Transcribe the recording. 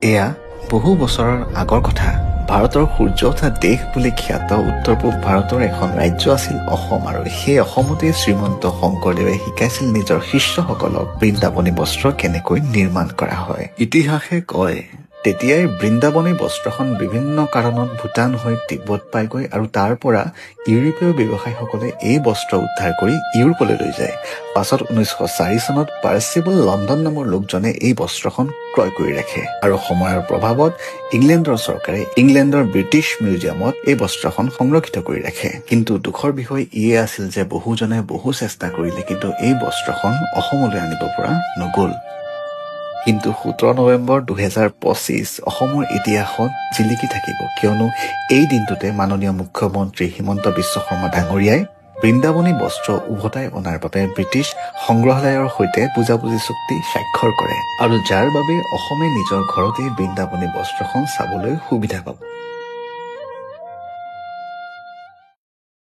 এয়া বহু বছৰৰ আগৰ কথা। ভাৰতৰ সূৰ্য উঠা দেশ বুলি খ্যাত উত্তৰ পূব ভাৰতৰ এখন ৰাজ্য আছিল অসম, আৰু সেই অসমতে শ্ৰীমন্ত শংকৰদেৱে শিকাইছিল নিজৰ শিষ্যসকলক বৃন্দাবনী বস্ত্ৰ কেনেকৈ নিৰ্মাণ কৰা হয়। ইতিহাসে কয় তেতিয়াই বৃন্দাবনী বস্ত্ৰখন বিভিন্ন কাৰণত ভূটান হৈ তিব্বত পাইগৈ, আৰু তাৰ পৰা ইউৰোপীয় ব্যৱসায়ীসকলে এই বস্ত্ৰ উদ্ধাৰ কৰি ইউৰোপলৈ লৈ যায়। পাছত 1904 চনত পাৰ্চিবল লণ্ডন নামৰ লোকজনে এই বস্ত্ৰখন ক্ৰয় কৰি ৰাখে, আৰু সময়ৰ প্ৰভাৱত ইংলেণ্ডৰ চৰকাৰে ইংলেণ্ডৰ ব্ৰিটিছ মিউজিয়ামত এই বস্ত্ৰখন সংৰক্ষিত কৰি ৰাখে। কিন্তু দুখৰ বিষয় ইয়ে আছিল যে বহুজনে বহু চেষ্টা কৰিলে, কিন্তু এই বস্ত্ৰখন অসমলৈ আনিব পৰা নগ'ল। কিন্তু 17 নৱেম্বৰ 2025 অসমৰ ইতিহাসত জিলিকি থাকিব, কিয়নো এই দিনটোতে মাননীয় মুখ্যমন্ত্ৰী হিমন্ত বিশ্ব শৰ্মা ডাঙৰীয়াই বৃন্দাবনী বস্ত্ৰ উভতাই অনাৰ বাবে ব্ৰিটিছ সংগ্ৰহালয়ৰ সৈতে বুজাবুজি চুক্তি স্বাক্ষৰ কৰে, আৰু যাৰ বাবে অসমে নিজৰ ঘৰতেই বৃন্দাবনী বস্ত্ৰখন চাবলৈ সুবিধা পাব।